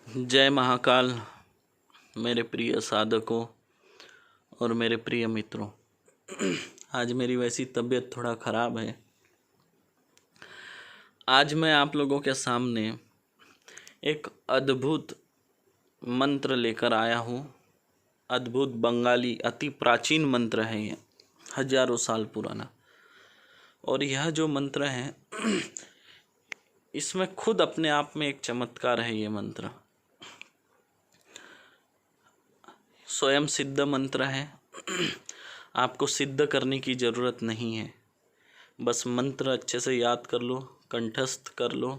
जय महाकाल मेरे प्रिय साधकों और मेरे प्रिय मित्रों। आज मेरी वैसी तबीयत थोड़ा ख़राब है। आज मैं आप लोगों के सामने एक अद्भुत मंत्र लेकर आया हूँ। अद्भुत बंगाली अति प्राचीन मंत्र है, ये हजारों साल पुराना। और यह जो मंत्र है इसमें खुद अपने आप में एक चमत्कार है। ये मंत्र स्वयं सिद्ध मंत्र है। आपको सिद्ध करने की ज़रूरत नहीं है, बस मंत्र अच्छे से याद कर लो, कंठस्थ कर लो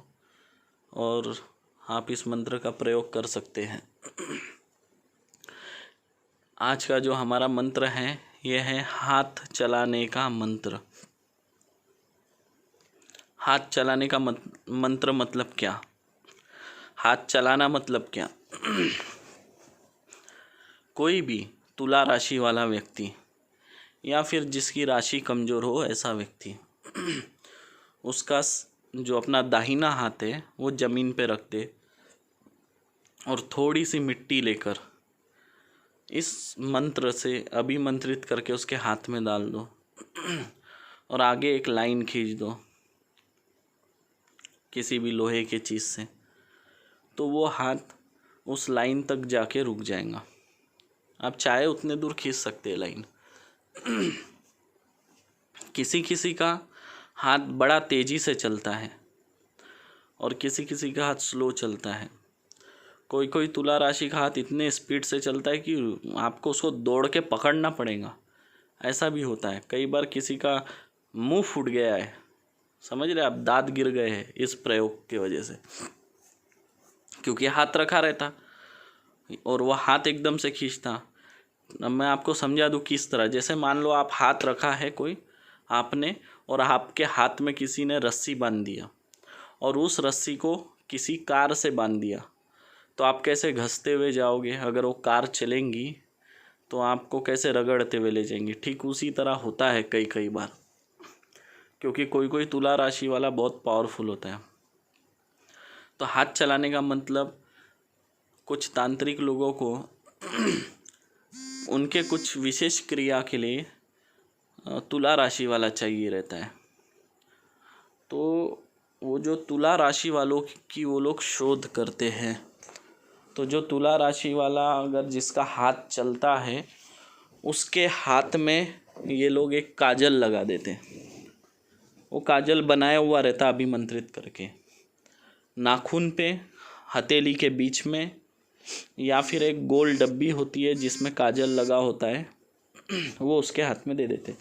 और आप इस मंत्र का प्रयोग कर सकते हैं। आज का जो हमारा मंत्र है यह है हाथ चलाने का मंत्र। हाथ चलाने का मंत्र मतलब क्या? हाथ चलाना मतलब क्या? कोई भी तुला राशि वाला व्यक्ति या फिर जिसकी राशि कमज़ोर हो ऐसा व्यक्ति उसका जो अपना दाहिना हाथ है वो ज़मीन पे रख दे और थोड़ी सी मिट्टी लेकर इस मंत्र से अभिमंत्रित करके उसके हाथ में डाल दो और आगे एक लाइन खींच दो किसी भी लोहे के चीज़ से, तो वो हाथ उस लाइन तक जाके रुक जाएगा। आप चाहे उतने दूर खींच सकते हैं लाइन। किसी किसी का हाथ बड़ा तेज़ी से चलता है और किसी किसी का हाथ स्लो चलता है। कोई कोई तुला राशि का हाथ इतने स्पीड से चलता है कि आपको उसको दौड़ के पकड़ना पड़ेगा। ऐसा भी होता है। कई बार किसी का मुंह फूट गया है, समझ रहे आप, दांत गिर गए हैं इस प्रयोग की वजह से, क्योंकि हाथ रखा रहता और वह हाथ एकदम से खींचता। अब मैं आपको समझा दूँ किस तरह। जैसे मान लो आप हाथ रखा है कोई आपने, और आपके हाथ में किसी ने रस्सी बांध दिया और उस रस्सी को किसी कार से बांध दिया, तो आप कैसे घसते हुए जाओगे? अगर वो कार चलेंगी तो आपको कैसे रगड़ते हुए ले जाएंगी? ठीक उसी तरह होता है कई बार, क्योंकि कोई कोई तुला राशि वाला बहुत पावरफुल होता है। तो हाथ चलाने का मतलब कुछ तांत्रिक लोगों को उनके कुछ विशेष क्रिया के लिए तुला राशि वाला चाहिए रहता है। तो वो जो तुला राशि वालों की वो लोग शोध करते हैं। तो जो तुला राशि वाला अगर जिसका हाथ चलता है उसके हाथ में ये लोग एक काजल लगा देते हैं। वो काजल बनाया हुआ रहता अभिमंत्रित करके, नाखून पे, हथेली के बीच में, या फिर एक गोल डब्बी होती है जिसमें काजल लगा होता है, वो उसके हाथ में दे देते।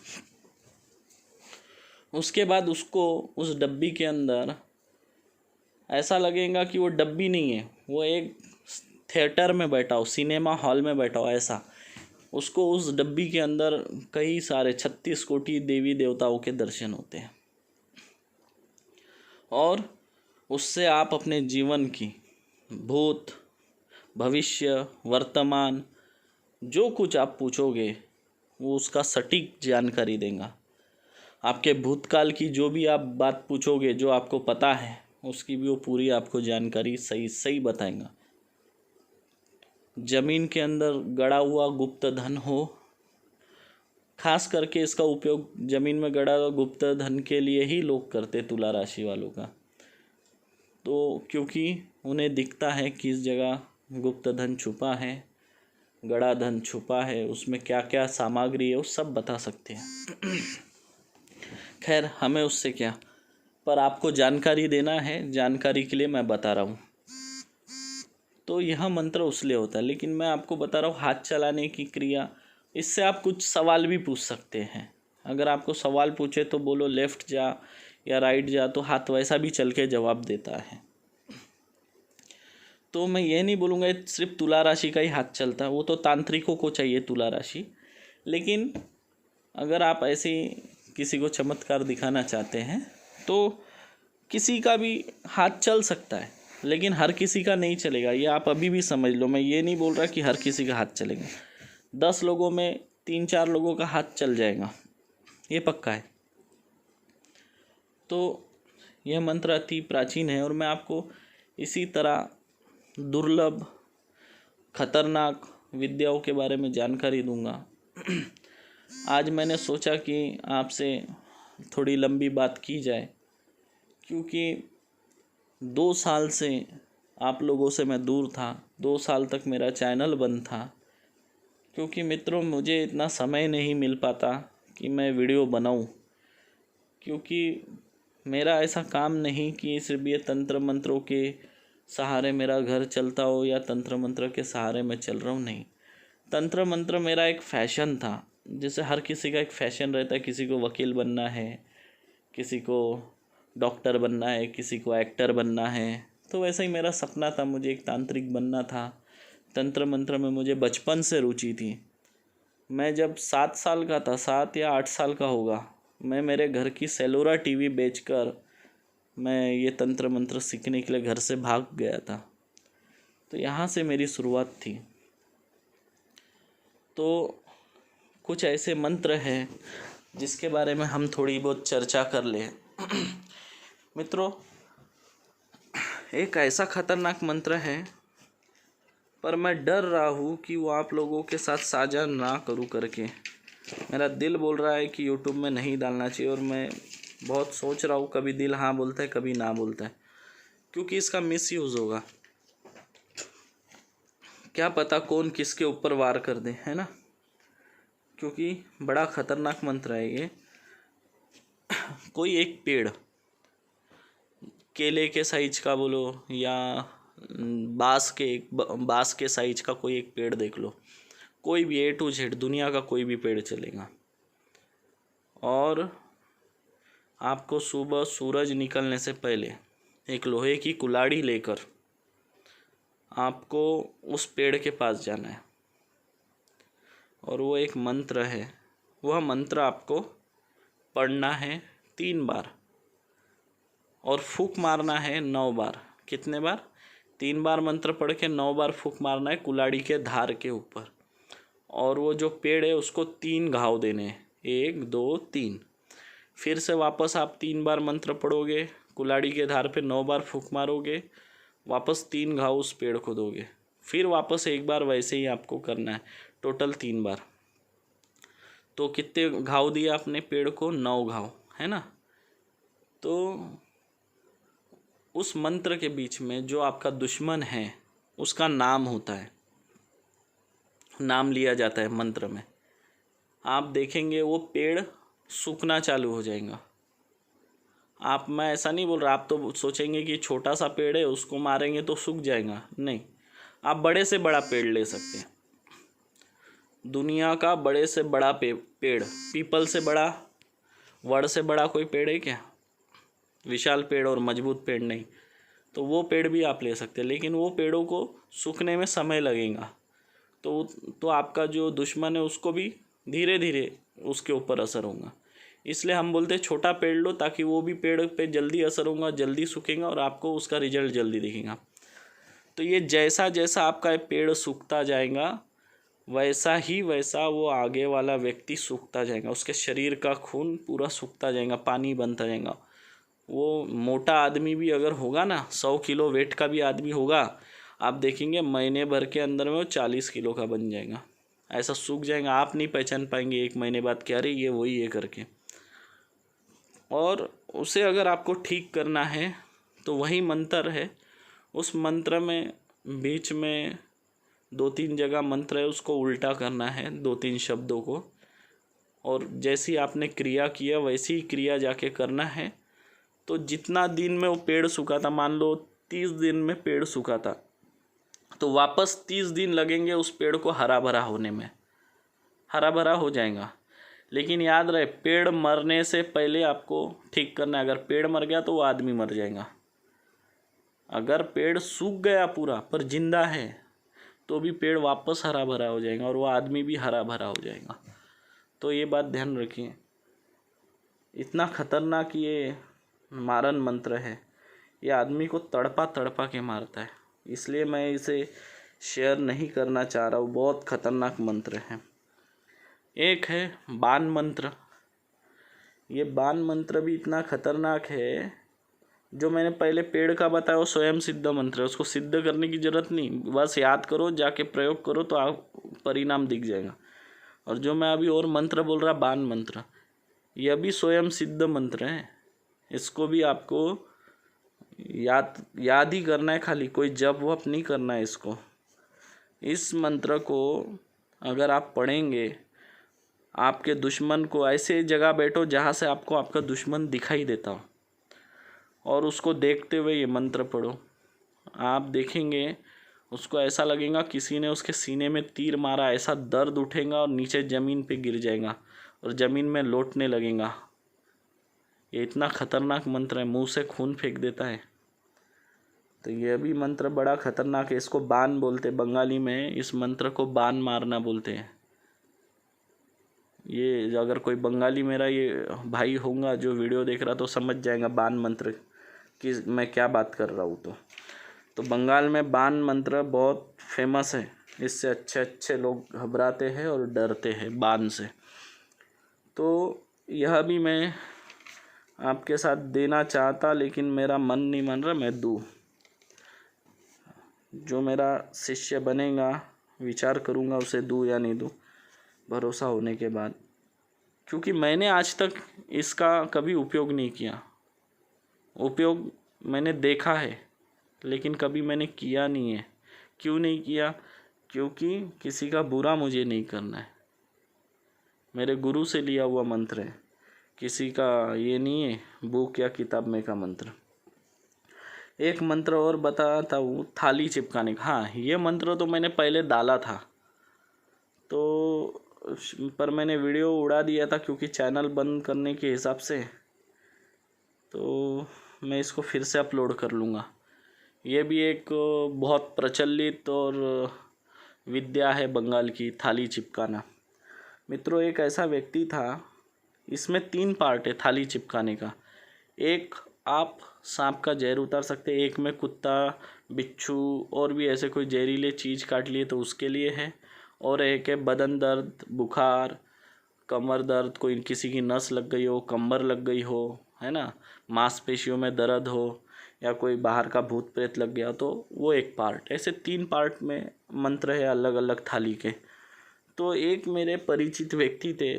उसके बाद उसको उस डब्बी के अंदर ऐसा लगेगा कि वो डब्बी नहीं है, वो एक थिएटर में बैठा हो, सिनेमा हॉल में बैठा हो ऐसा। उसको उस डब्बी के अंदर कई सारे 36 कोटि देवी देवताओं के दर्शन होते हैं और उससे आप अपने जीवन की भूत, भविष्य, वर्तमान जो कुछ आप पूछोगे वो उसका सटीक जानकारी देगा। आपके भूतकाल की जो भी आप बात पूछोगे, जो आपको पता है, उसकी भी वो पूरी आपको जानकारी सही बताएगा। ज़मीन के अंदर गड़ा हुआ गुप्त धन हो, खास करके इसका उपयोग ज़मीन में गड़ा हुआ गुप्त धन के लिए ही लोग करते तुला राशि वालों का। तो क्योंकि उन्हें दिखता है किस जगह गुप्त धन छुपा है, गड़ा धन छुपा है, उसमें क्या क्या सामग्री है वो सब बता सकते हैं। खैर हमें उससे क्या, पर आपको जानकारी देना है, जानकारी के लिए मैं बता रहा हूँ। तो यह मंत्र उसलिए होता है, लेकिन मैं आपको बता रहा हूँ हाथ चलाने की क्रिया। इससे आप कुछ सवाल भी पूछ सकते हैं। अगर आपको सवाल पूछे तो बोलो लेफ़्ट जा या राइट जा, तो हाथ वैसा भी चल के जवाब देता है। तो मैं ये नहीं बोलूँगा सिर्फ तुला राशि का ही हाथ चलता है, वो तो तांत्रिकों को चाहिए तुला राशि। लेकिन अगर आप ऐसे किसी को चमत्कार दिखाना चाहते हैं तो किसी का भी हाथ चल सकता है, लेकिन हर किसी का नहीं चलेगा। ये आप अभी भी समझ लो। मैं ये नहीं बोल रहा कि हर किसी का हाथ चलेगा। 10 लोगों में 3-4 लोगों का हाथ चल जाएगा, ये पक्का है। तो यह मंत्र अति प्राचीन है और मैं आपको इसी तरह दुर्लभ खतरनाक विद्याओं के बारे में जानकारी दूंगा। आज मैंने सोचा कि आपसे थोड़ी लंबी बात की जाए, क्योंकि 2 साल से आप लोगों से मैं दूर था। 2 साल तक मेरा चैनल बंद था, क्योंकि मित्रों मुझे इतना समय नहीं मिल पाता कि मैं वीडियो बनाऊं, क्योंकि मेरा ऐसा काम नहीं कि सिर्फ ये तंत्र मंत्रों के सहारे मेरा घर चलता हो या तंत्र मंत्र के सहारे मैं चल रहा हूँ। नहीं, तंत्र मंत्र मेरा एक फ़ैशन था। जैसे हर किसी का एक फ़ैशन रहता है, किसी को वकील बनना है, किसी को डॉक्टर बनना है, किसी को एक्टर बनना है। तो वैसे ही मेरा सपना था, मुझे एक तांत्रिक बनना था। तंत्र मंत्र में मुझे बचपन से रुचि थी। मैं जब 7 साल का था, 7 या 8 साल का होगा, मैं मेरे घर की सेलोरा टीवी बेचकर मैं ये तंत्र मंत्र सीखने के लिए घर से भाग गया था। तो यहाँ से मेरी शुरुआत थी। तो कुछ ऐसे मंत्र हैं जिसके बारे में हम थोड़ी बहुत चर्चा कर लें। मित्रों, एक ऐसा खतरनाक मंत्र है, पर मैं डर रहा हूँ कि वो आप लोगों के साथ साझा ना करूँ करके। मेरा दिल बोल रहा है कि यूट्यूब में नहीं डालना चाहिए, और मैं बहुत सोच रहा हूँ, कभी दिल हाँ बोलता है कभी ना बोलता है, क्योंकि इसका मिसयूज़ होगा। क्या पता कौन किसके ऊपर वार कर दे, है ना। क्योंकि बड़ा खतरनाक मंत्र है ये। कोई एक पेड़, केले के साइज का बोलो या बांस के साइज का कोई एक पेड़ देख लो, कोई भी A to Z दुनिया का कोई भी पेड़ चलेगा। और आपको सुबह सूरज निकलने से पहले एक लोहे की कुल्हाड़ी लेकर आपको उस पेड़ के पास जाना है, और वो एक मंत्र है। वह मंत्र आपको पढ़ना है 3 बार, और फूंक मारना है 9 बार। कितने बार? 3 बार मंत्र पढ़ के 9 बार फूंक मारना है कुल्हाड़ी के धार के ऊपर। और वो जो पेड़ है उसको 3 घाव देने हैं, 1 2 3। फिर से वापस आप 3 बार मंत्र पढ़ोगे, कुल्हाड़ी के धार पे 9 बार फूंक मारोगे, वापस 3 घाव उस पेड़ को दोगे। फिर वापस 1 बार वैसे ही आपको करना है, टोटल 3 बार। तो कितने घाव दिए आपने पेड़ को? 9 घाव, है ना। तो उस मंत्र के बीच में जो आपका दुश्मन है उसका नाम होता है, नाम लिया जाता है मंत्र में। आप देखेंगे वो पेड़ सूखना चालू हो जाएगा। मैं ऐसा नहीं बोल रहा, आप तो सोचेंगे कि छोटा सा पेड़ है उसको मारेंगे तो सूख जाएगा। नहीं, आप बड़े से बड़ा पेड़ ले सकते हैं। दुनिया का बड़े से बड़ा पेड़, पीपल से बड़ा, वड़ से बड़ा कोई पेड़ है क्या? विशाल पेड़ और मजबूत पेड़ नहीं। तो वो पेड़ भी आप ले सकते हैं, लेकिन वो पेड़ों को सूखने में समय लगेगा। तो आपका जो दुश्मन है उसको भी धीरे धीरे उसके ऊपर असर होगा। इसलिए हम बोलते हैं छोटा पेड़ लो, ताकि वो भी पेड़ पे जल्दी असर होगा, जल्दी सूखेगा और आपको उसका रिजल्ट जल्दी दिखेगा। तो ये जैसा जैसा आपका पेड़ सूखता जाएगा वैसा वो आगे वाला व्यक्ति सूखता जाएगा, उसके शरीर का खून पूरा सूखता जाएगा, पानी बनता जाएगा। वो मोटा आदमी भी अगर होगा ना, 100 किलो वेट का भी आदमी होगा, आप देखेंगे महीने भर के अंदर में वो 40 किलो का बन जाएगा। ऐसा सूख जाएगा, आप नहीं पहचान पाएंगे 1 महीने बाद क्या रही ये वही है करके। और उसे अगर आपको ठीक करना है तो वही मंत्र है। उस मंत्र में बीच में 2-3 जगह मंत्र है, उसको उल्टा करना है 2-3 शब्दों को, और जैसी आपने क्रिया किया वैसी ही क्रिया जाके करना है। तो जितना दिन में वो पेड़ सूखा था, मान लो 30 दिन में पेड़ सूखा था, तो वापस 30 दिन लगेंगे उस पेड़ को हरा भरा होने में। हरा भरा हो जाएगा, लेकिन याद रहे पेड़ मरने से पहले आपको ठीक करना है। अगर पेड़ मर गया तो वो आदमी मर जाएगा। अगर पेड़ सूख गया पूरा पर जिंदा है तो भी पेड़ वापस हरा भरा हो जाएगा और वो आदमी भी हरा भरा हो जाएगा। तो ये बात ध्यान रखिए। इतना खतरनाक ये मारन मंत्र है, ये आदमी को तड़पा तड़पा के मारता है, इसलिए मैं इसे शेयर नहीं करना चाह रहा हूँ। बहुत खतरनाक मंत्र है। एक है बाण मंत्र। ये बाण मंत्र भी इतना खतरनाक है जो मैंने पहले पेड़ का बताया वो स्वयं सिद्ध मंत्र है, उसको सिद्ध करने की ज़रूरत नहीं, बस याद करो, जाके प्रयोग करो तो आप परिणाम दिख जाएगा। और जो मैं अभी और मंत्र बोल रहा बाण मंत्र, यह भी स्वयं सिद्ध मंत्र है, इसको भी आपको याद ही करना है, खाली कोई जप वप नहीं करना है इसको। इस मंत्र को अगर आप पढ़ेंगे, आपके दुश्मन को ऐसे जगह बैठो जहाँ से आपको आपका दुश्मन दिखाई देता हो, और उसको देखते हुए ये मंत्र पढ़ो, आप देखेंगे उसको ऐसा लगेगा किसी ने उसके सीने में तीर मारा, ऐसा दर्द उठेगा और नीचे ज़मीन पे गिर जाएगा और ज़मीन में लौटने लगेगा। ये इतना खतरनाक मंत्र है, मुंह से खून फेंक देता है। तो ये भी मंत्र बड़ा खतरनाक है, इसको बाण बोलते, बंगाली में इस मंत्र को बाण मारना बोलते हैं। ये अगर कोई बंगाली मेरा ये भाई होगा जो वीडियो देख रहा तो समझ जाएगा बाण मंत्र कि मैं क्या बात कर रहा हूँ। तो बंगाल में बाण मंत्र बहुत फेमस है, इससे अच्छे अच्छे लोग घबराते हैं और डरते हैं बाण से। तो यह भी मैं आपके साथ देना चाहता, लेकिन मेरा मन नहीं मान रहा, मैं दूँ। जो मेरा शिष्य बनेगा विचार करूँगा उसे दूँ या नहीं दूँ, भरोसा होने के बाद, क्योंकि मैंने आज तक इसका कभी उपयोग नहीं किया। उपयोग मैंने देखा है लेकिन कभी मैंने किया नहीं है। क्यों नहीं किया? क्योंकि किसी का बुरा मुझे नहीं करना है, मेरे गुरु से लिया हुआ मंत्र है, किसी का ये नहीं है बुक या किताब में का मंत्र। एक मंत्र और बताता हूँ, थाली चिपकाने का। हाँ, ये मंत्र तो मैंने पहले डाला था तो पर मैंने वीडियो उड़ा दिया था क्योंकि चैनल बंद करने के हिसाब से, तो मैं इसको फिर से अपलोड कर लूँगा। ये भी एक बहुत प्रचलित और विद्या है बंगाल की, थाली चिपकाना। मित्रों, एक ऐसा व्यक्ति था, इसमें 3 पार्ट है थाली चिपकाने का। एक आप सांप का जहर उतार सकते हैं, एक में कुत्ता, बिच्छू और भी ऐसे कोई जहरीले चीज़ काट लिए तो उसके लिए है, और एक है बदन दर्द, बुखार, कमर दर्द, कोई किसी की नस लग गई हो, कमर लग गई हो, है ना, मांसपेशियों में दर्द हो, या कोई बाहर का भूत प्रेत लग गया तो वो एक पार्ट। ऐसे 3 पार्ट में मंत्र है अलग अलग थाली के। तो एक मेरे परिचित व्यक्ति थे,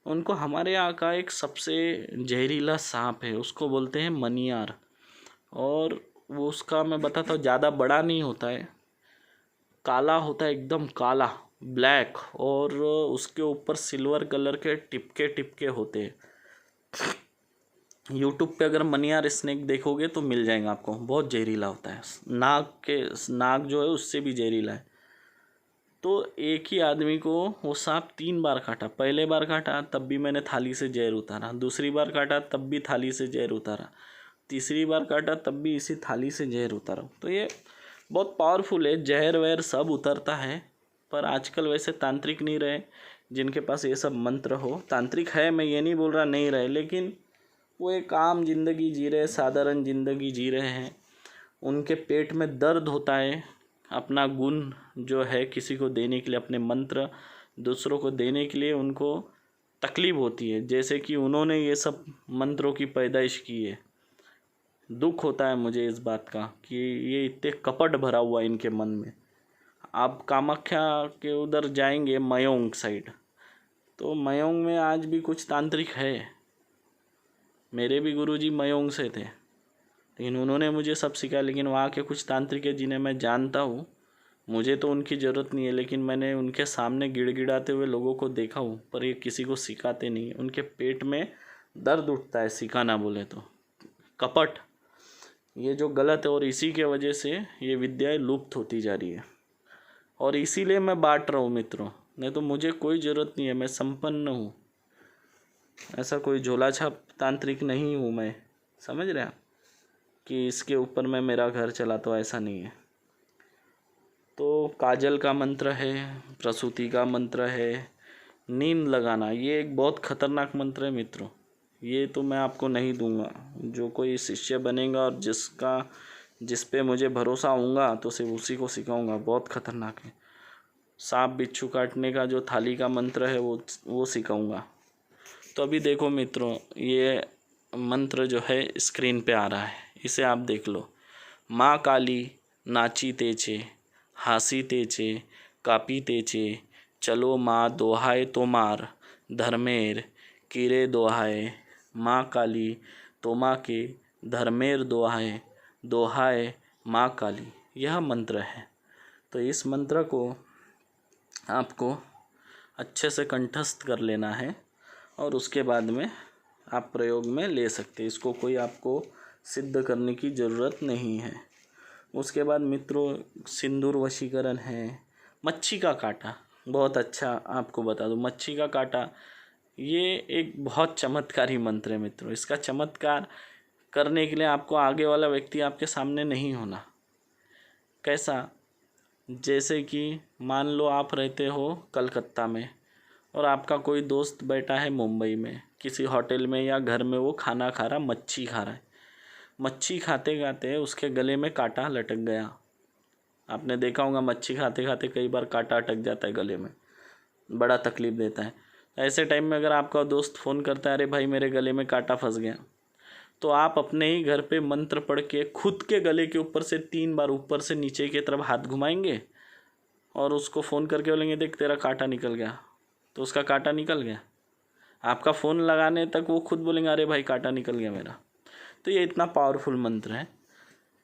उनको हमारे यहाँ का एक सबसे जहरीला सांप है, उसको बोलते हैं मनियार। और वो उसका मैं बताता हूँ, ज़्यादा बड़ा नहीं होता है, काला होता है, एकदम काला, ब्लैक, और उसके ऊपर सिल्वर कलर के टिपके टिपके होते हैं। यूट्यूब पे अगर मनियार स्नेक देखोगे तो मिल जाएगा आपको, बहुत जहरीला होता है, नाग जो है उससे भी जहरीला है। तो एक ही आदमी को वो सांप 3 बार काटा। पहले बार काटा तब भी मैंने थाली से जहर उतारा, दूसरी बार काटा तब भी थाली से जहर उतारा, तीसरी बार काटा तब भी इसी थाली से जहर उतारा। तो ये बहुत पावरफुल है, जहर वहर सब उतरता है। पर आजकल वैसे तांत्रिक नहीं रहे जिनके पास ये सब मंत्र हो। तांत्रिक है, मैं ये नहीं बोल रहा नहीं रहे, लेकिन वो एक आम जिंदगी जी रहे, साधारण जिंदगी जी रहे हैं। उनके पेट में दर्द होता है, अपना गुण जो है किसी को देने के लिए, अपने मंत्र दूसरों को देने के लिए उनको तकलीफ होती है, जैसे कि उन्होंने ये सब मंत्रों की पैदाइश की है। दुख होता है मुझे इस बात का कि ये इतने कपट भरा हुआ है इनके मन में। आप कामाख्या के उधर जाएंगे मयोंग साइड, तो मयोंग में आज भी कुछ तांत्रिक है। मेरे भी गुरुजी मयोंग से थे, लेकिन उन्होंने मुझे सब सिखाया। लेकिन वहाँ के कुछ तांत्रिक है जिन्हें मैं जानता हूँ, मुझे तो उनकी ज़रूरत नहीं है, लेकिन मैंने उनके सामने गिड़गिड़ाते हुए लोगों को देखा हूँ, पर ये किसी को सिखाते नहीं है। उनके पेट में दर्द उठता है सिखाना बोले तो। कपट ये जो गलत है, और इसी के वजह से ये विद्याएं लुप्त होती जा रही है, और इसीलिए मैं बांट रहा हूँ मित्रों, नहीं तो मुझे कोई ज़रूरत नहीं है, मैं संपन्न हूँ। ऐसा कोई झोला छाप तांत्रिक नहीं हूँ मैं, समझ रहे हैं कि इसके ऊपर मैं मेरा घर चलाता हूँ, ऐसा नहीं है। तो काजल का मंत्र है, प्रसूति का मंत्र है, नींद लगाना, ये एक बहुत खतरनाक मंत्र है मित्रों। ये तो मैं आपको नहीं दूंगा, जो कोई शिष्य बनेगा और जिस पे मुझे भरोसा होगा तो सिर्फ उसी को सिखाऊंगा, बहुत खतरनाक है। सांप बिच्छू काटने का जो थाली का मंत्र है वो सिखाऊंगा। तो अभी देखो मित्रों, ये मंत्र जो है स्क्रीन पे आ रहा है, इसे आप देख लो। माँ काली नाची तेचे, हासी तेचे, कापी तेचे, चलो माँ दोहाए तोमार, धर्मेर कीरे दोहाए, माँ काली तोमा के धर्मेर दोहाए, दोहाए माँ काली। यह मंत्र है। तो इस मंत्र को आपको अच्छे से कंठस्थ कर लेना है और उसके बाद में आप प्रयोग में ले सकते हैं। इसको कोई आपको सिद्ध करने की ज़रूरत नहीं है। उसके बाद मित्रों सिंदूर वशीकरण है। मच्छी का काटा बहुत अच्छा, आपको बता दूं मच्छी का काटा ये एक बहुत चमत्कारी मंत्र है मित्रों। इसका चमत्कार करने के लिए आपको आगे वाला व्यक्ति आपके सामने नहीं होना। कैसा? जैसे कि मान लो आप रहते हो कलकत्ता में और आपका कोई दोस्त बैठा है मुंबई में किसी होटल में या घर में, वो खाना खा रहा, मच्छी खा रहा है। मच्छी खाते खाते उसके गले में कांटा लटक गया। आपने देखा होगा मच्छी खाते खाते कई बार कांटा अटक जाता है गले में, बड़ा तकलीफ़ देता है। ऐसे टाइम में अगर आपका दोस्त फ़ोन करता है, अरे भाई मेरे गले में कांटा फंस गया, तो आप अपने ही घर पे मंत्र पढ़ के खुद के गले के ऊपर से 3 बार ऊपर से नीचे की तरफ हाथ घुमाएंगे और उसको फ़ोन करके बोलेंगे देख तेरा कांटा निकल गया। तो उसका कांटा निकल गया। आपका फ़ोन लगाने तक वो खुद बोलेंगे अरे भाई कांटा निकल गया मेरा। तो ये इतना पावरफुल मंत्र है।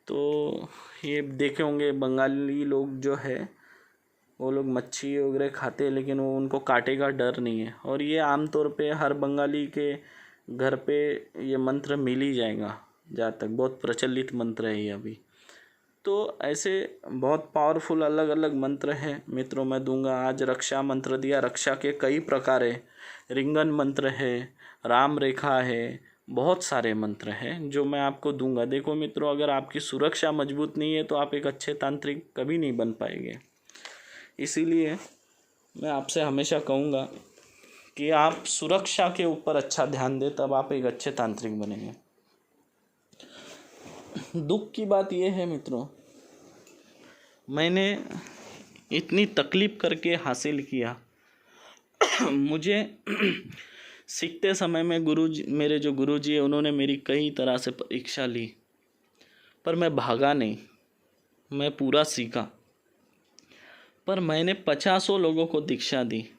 तो ये देखे होंगे बंगाली लोग जो है वो लोग मच्छी वगैरह खाते हैं, लेकिन वो उनको कांटे का डर नहीं है। और ये आमतौर पे हर बंगाली के घर पे ये मंत्र मिल ही जाएगा, जहाँ तक बहुत प्रचलित मंत्र है ये अभी। तो ऐसे बहुत पावरफुल अलग अलग मंत्र हैं मित्रों, मैं दूंगा। आज रक्षा मंत्र दिया, रक्षा के कई प्रकार है, रिंगन मंत्र है, राम रेखा है, बहुत सारे मंत्र हैं जो मैं आपको दूंगा। देखो मित्रों, अगर आपकी सुरक्षा मजबूत नहीं है तो आप एक अच्छे तांत्रिक कभी नहीं बन पाएंगे। इसीलिए मैं आपसे हमेशा कहूँगा कि आप सुरक्षा के ऊपर अच्छा ध्यान दें, तब आप एक अच्छे तांत्रिक बनेंगे। दुख की बात यह है मित्रों, मैंने इतनी तकलीफ़ करके हासिल किया। मुझे सीखते समय में गुरुजी, मेरे जो गुरुजी है, उन्होंने मेरी कई तरह से परीक्षा ली, पर मैं भागा नहीं, मैं पूरा सीखा। पर मैंने 50 लोगों को दीक्षा दी।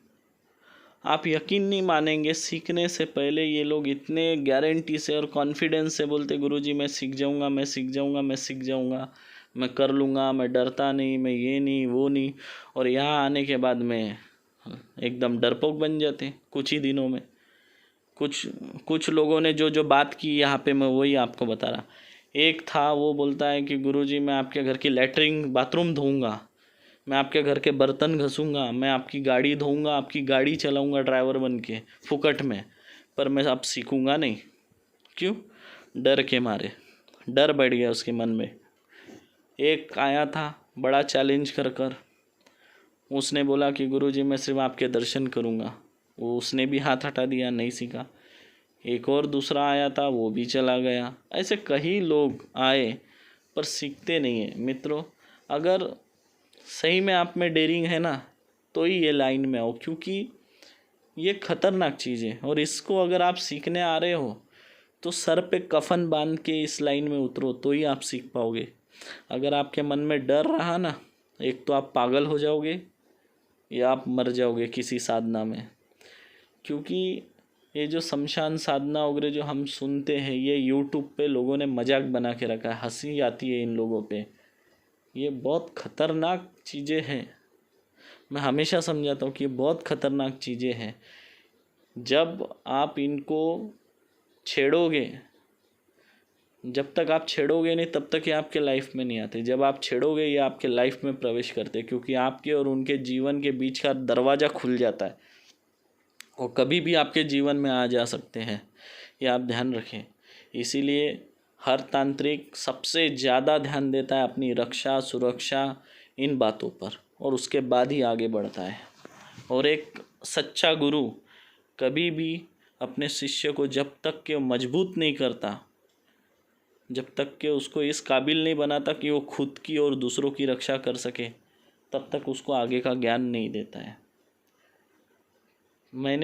आप यकीन नहीं मानेंगे, सीखने से पहले ये लोग इतने गारंटी से और कॉन्फिडेंस से बोलते गुरुजी मैं सीख जाऊंगा, मैं सीख जाऊंगा, मैं सीख जाऊंगा, मैं कर लूँगा, मैं डरता नहीं, मैं ये नहीं वो नहीं। और यहाँ आने के बाद में एकदम डरपोक बन जाते कुछ ही दिनों में। कुछ लोगों ने जो जो बात की यहाँ पे, मैं वही आपको बता रहा। एक था वो बोलता है कि गुरुजी मैं आपके घर की लैट्रिन बाथरूम धोऊंगा, मैं आपके घर के बर्तन घसूंगा, मैं आपकी गाड़ी धोऊंगा, आपकी गाड़ी चलाऊंगा ड्राइवर बन के फुकट में, पर मैं अब सीखूंगा नहीं। क्यों? डर के मारे, डर बैठ गया उसके मन में। एक आया था बड़ा चैलेंज कर कर, उसने बोला कि गुरुजी मैं सिर्फ आपके दर्शन करूंगा, वो उसने भी हाथ हटा दिया, नहीं सीखा। एक और दूसरा आया था, वो भी चला गया। ऐसे कई लोग आए पर सीखते नहीं है मित्रों। अगर सही में आप में डेयरिंग है ना, तो ही ये लाइन में आओ, क्योंकि ये खतरनाक चीज़ है। और इसको अगर आप सीखने आ रहे हो तो सर पे कफन बांध के इस लाइन में उतरो, तो ही आप सीख पाओगे। अगर आपके मन में डर रहा ना, एक तो आप पागल हो जाओगे या आप मर जाओगे किसी साधना में। क्योंकि ये जो शमशान साधना वगैरह जो हम सुनते हैं, ये यूट्यूब पे लोगों ने मजाक बना के रखा है, हंसी आती है इन लोगों पे। ये बहुत खतरनाक चीज़ें हैं। मैं हमेशा समझाता हूँ कि ये बहुत खतरनाक चीज़ें हैं। जब आप इनको छेड़ोगे, जब तक आप छेड़ोगे नहीं तब तक ये आपके लाइफ में नहीं आते। जब आप छेड़ोगे ये आपके लाइफ में प्रवेश करते, क्योंकि आपके और उनके जीवन के बीच का दरवाज़ा खुल जाता है और कभी भी आपके जीवन में आ जा सकते हैं। ये आप ध्यान रखें। इसीलिए हर तांत्रिक सबसे ज़्यादा ध्यान देता है अपनी रक्षा, सुरक्षा, इन बातों पर, और उसके बाद ही आगे बढ़ता है। और एक सच्चा गुरु कभी भी अपने शिष्य को जब तक कि मजबूत नहीं करता, जब तक कि उसको इस काबिल नहीं बनाता कि वो खुद की और दूसरों की रक्षा कर सके, तब तक उसको आगे का ज्ञान नहीं देता है। मैं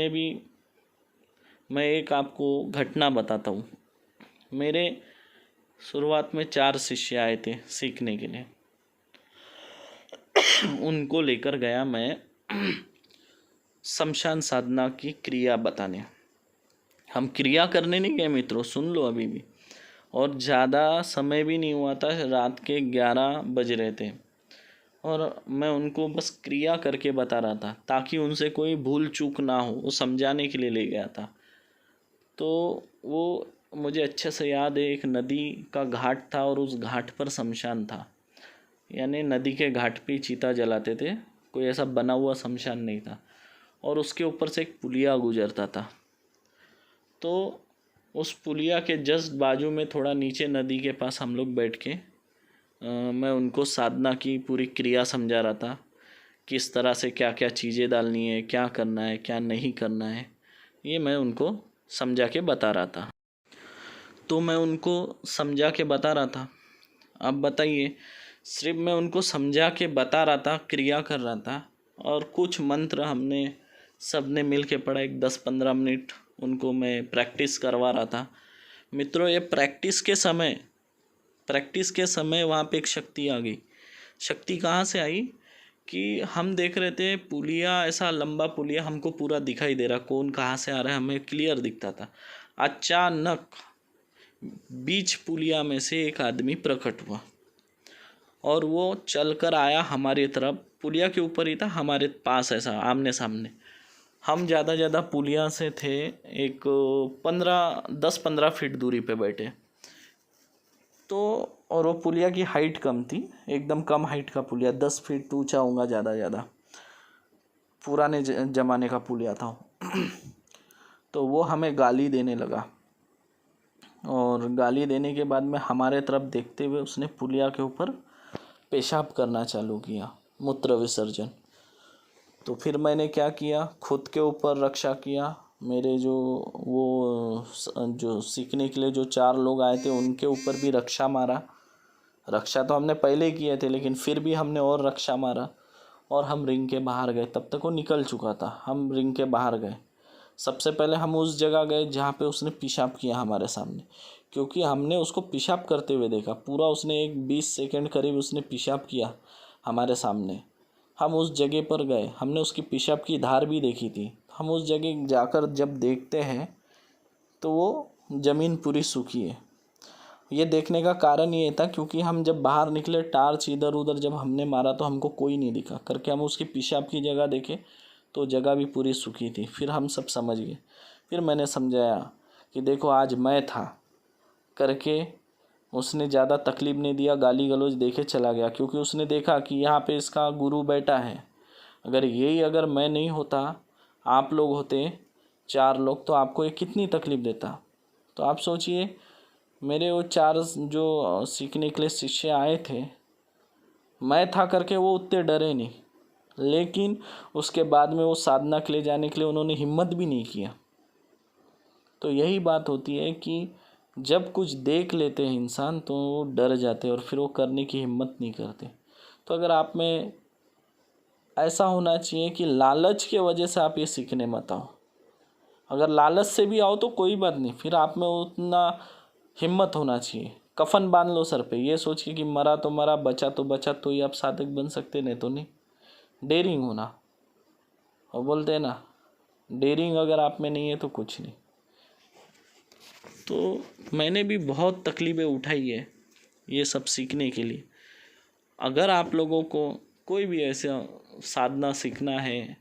एक आपको घटना बताता हूँ। मेरे शुरुआत में 4 शिष्य आए थे सीखने के लिए। उनको लेकर गया मैं शमशान साधना की क्रिया बताने। हम क्रिया करने नहीं गए मित्रों, सुन लो अभी भी। और ज़्यादा समय भी नहीं हुआ था, रात के 11 बज रहे थे और मैं उनको बस क्रिया करके बता रहा था ताकि उनसे कोई भूल चूक ना हो, वो समझाने के लिए ले गया था। तो वो मुझे अच्छे से याद है, एक नदी का घाट था और उस घाट पर शमशान था, यानी नदी के घाट पे चीता जलाते थे, कोई ऐसा बना हुआ शमशान नहीं था। और उसके ऊपर से एक पुलिया गुजरता था। तो उस पुलिया के जस्ट बाजू में थोड़ा नीचे नदी के पास हम लोग बैठ के मैं उनको साधना की पूरी क्रिया समझा रहा था, किस तरह से क्या क्या चीज़ें डालनी है, क्या करना है, क्या नहीं करना है, ये मैं उनको समझा के बता रहा था। तो मैं उनको समझा के बता रहा था। अब बताइए, सिर्फ मैं उनको समझा के बता रहा था, क्रिया कर रहा था, और कुछ मंत्र हमने सब ने मिल के पढ़ा। एक 10-15 मिनट उनको मैं प्रैक्टिस करवा रहा था। मित्रों, ये प्रैक्टिस के समय वहाँ पे एक शक्ति आ गई। शक्ति कहाँ से आई कि हम देख रहे थे पुलिया, ऐसा लंबा पुलिया हमको पूरा दिखाई दे रहा, कौन कहाँ से आ रहा है हमें क्लियर दिखता था। अचानक बीच पुलिया में से एक आदमी प्रकट हुआ और वो चलकर आया हमारी तरफ। पुलिया के ऊपर ही था, हमारे पास, ऐसा आमने सामने। हम ज़्यादा पुलिया से थे एक 10-15 फीट दूरी पे बैठे। तो और वो पुलिया की हाइट कम थी, एकदम कम हाइट का पुलिया, 10 फीट ऊंचा होगा ज़्यादा। पुराने ज़माने का पुलिया था। तो वो हमें गाली देने लगा और गाली देने के बाद में हमारे तरफ देखते हुए उसने पुलिया के ऊपर पेशाब करना चालू किया, मूत्र विसर्जन। तो फिर मैंने क्या किया, खुद के ऊपर रक्षा किया। मेरे जो सीखने के लिए जो 4 लोग आए थे उनके ऊपर भी रक्षा मारा। रक्षा तो हमने पहले ही किए थे, लेकिन फिर भी हमने और रक्षा मारा और हम रिंग के बाहर गए। तब तक वो निकल चुका था, हम रिंग के बाहर गए। सबसे पहले हम उस जगह गए जहाँ पे उसने पेशाब किया हमारे सामने, क्योंकि हमने उसको पेशाब करते हुए देखा। पूरा उसने एक 20 सेकंड करीब उसने पेशाब किया हमारे सामने। हम उस जगह पर गए, हमने उसकी पेशाब की धार भी देखी थी। हम उस जगह जाकर जब देखते हैं तो वो ज़मीन पूरी सूखी है। ये देखने का कारण ये था क्योंकि हम जब बाहर निकले, टार्च इधर उधर जब हमने मारा तो हमको कोई नहीं दिखा। करके हम उसकी पेशाब की जगह देखे तो जगह भी पूरी सूखी थी। फिर हम सब समझ गए। फिर मैंने समझाया कि देखो आज मैं था करके। उसने ज़्यादा तकलीफ़ नहीं दिया, गाली गलौज देके चला गया, क्योंकि उसने देखा कि यहाँ पे इसका गुरु बैठा है। अगर मैं नहीं होता, आप लोग होते 4 लोग, तो आपको ये कितनी तकलीफ़ देता। तो आप सोचिए, मेरे वो 4 जो सीखने के लिए शिष्य आए थे, मैं था करके वो उतने डरे नहीं, लेकिन उसके बाद में वो साधना के लिए जाने के लिए उन्होंने हिम्मत भी नहीं किया। तो यही बात होती है कि जब कुछ देख लेते हैं इंसान तो वो डर जाते हैं और फिर वो करने की हिम्मत नहीं करते। तो अगर आप में ऐसा होना चाहिए कि लालच के वजह से आप ये सीखने मत आओ। अगर लालच से भी आओ तो कोई बात नहीं, फिर आप में उतना हिम्मत होना चाहिए। कफन बांध लो सर पे, ये सोच के कि मरा तो मरा, बचा तो बचा, तो ही आप साधक बन सकते, नहीं तो नहीं। डेयरिंग होना, और बोलते हैं ना, डेयरिंग अगर आप में नहीं है तो कुछ नहीं। तो मैंने भी बहुत तकलीफ़ें उठाई है ये सब सीखने के लिए। अगर आप लोगों को कोई भी ऐसा साधना सीखना है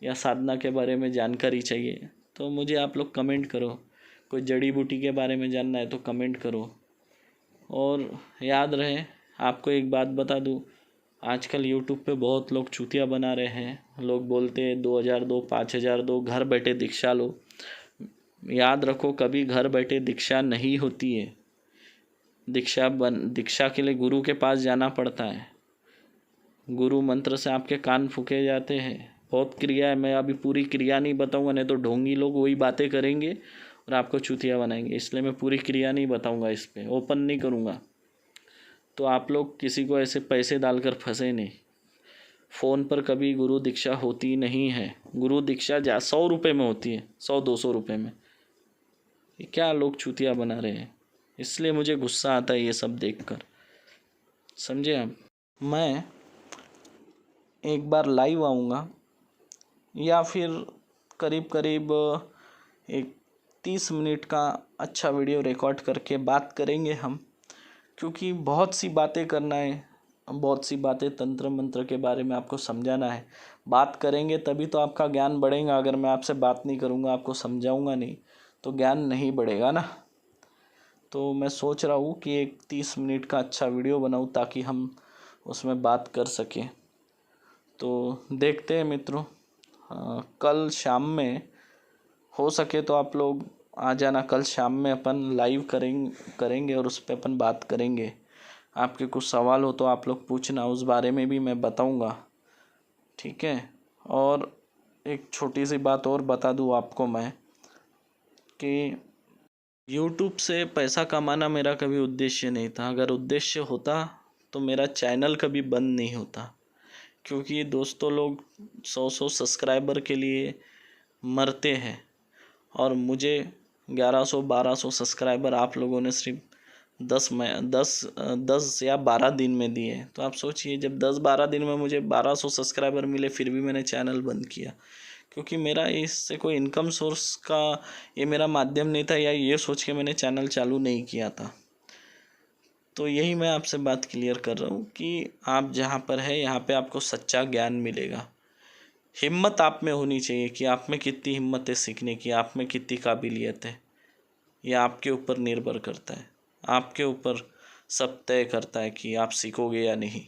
या साधना के बारे में जानकारी चाहिए तो मुझे आप लोग कमेंट करो। कोई जड़ी बूटी के बारे में जानना है तो कमेंट करो। और याद रहे, आपको एक बात बता दूँ, आजकल यूट्यूब पे बहुत लोग चूतिया बना रहे हैं। लोग बोलते हैं 2000 दो, 5000 दो, घर बैठे दीक्षा लो। याद रखो, कभी घर बैठे दीक्षा नहीं होती है। दीक्षा के लिए गुरु के पास जाना पड़ता है। गुरु मंत्र से आपके कान फूके जाते हैं। बहुत क्रिया है, मैं अभी पूरी क्रिया नहीं बताऊंगा, नहीं तो ढोंगी लोग वही बातें करेंगे और आपको चूतिया बनाएंगे। इसलिए मैं पूरी क्रिया नहीं बताऊंगा, इस पर ओपन नहीं करूंगा। तो आप लोग किसी को ऐसे पैसे डालकर फंसे नहीं। फ़ोन पर कभी गुरु दीक्षा होती नहीं है। गुरु दीक्षा 100 रुपये में होती है, 100-200 रुपये में। ये क्या लोग चूतिया बना रहे हैं। इसलिए मुझे गुस्सा आता है ये सब देखकर, समझे आप। मैं एक बार लाइव आऊँगा या फिर करीब करीब एक 30 मिनट का अच्छा वीडियो रिकॉर्ड करके बात करेंगे हम, क्योंकि बहुत सी बातें करना है, बहुत सी बातें तंत्र मंत्र के बारे में आपको समझाना है। बात करेंगे तभी तो आपका ज्ञान बढ़ेगा। अगर मैं आपसे बात नहीं करूँगा, आपको समझाऊँगा नहीं, तो ज्ञान नहीं बढ़ेगा ना। तो मैं सोच रहा हूँ कि एक 30 मिनट का अच्छा वीडियो बनाऊँ ताकि हम उसमें बात कर सकें। तो देखते हैं मित्रों, कल शाम में हो सके तो आप लोग आ जाना। कल शाम में अपन लाइव करेंगे और उस पर अपन बात करेंगे। आपके कुछ सवाल हो तो आप लोग पूछना, उस बारे में भी मैं बताऊंगा, ठीक है। और एक छोटी सी बात और बता दूं आपको मैं कि YouTube से पैसा कमाना मेरा कभी उद्देश्य नहीं था। अगर उद्देश्य होता तो मेरा चैनल कभी बंद नहीं होता, क्योंकि दोस्तों लोग 100 सब्सक्राइबर के लिए मरते हैं और मुझे 1100-1200 सब्सक्राइबर आप लोगों ने सिर्फ 10 या 12 दिन में दिए। तो आप सोचिए, जब 10-12 दिन में मुझे 1200 सब्सक्राइबर मिले फिर भी मैंने चैनल बंद किया, क्योंकि मेरा इससे कोई इनकम सोर्स का ये मेरा माध्यम नहीं था, या ये सोच के मैंने चैनल चालू नहीं किया था। तो यही मैं आपसे बात क्लियर कर रहा हूँ कि आप जहाँ पर है यहाँ पे आपको सच्चा ज्ञान मिलेगा। हिम्मत आप में होनी चाहिए कि आप में कितनी हिम्मत है सीखने की, आप में कितनी काबिलियत है। यह आपके ऊपर निर्भर करता है, आपके ऊपर सब तय करता है कि आप सीखोगे या नहीं।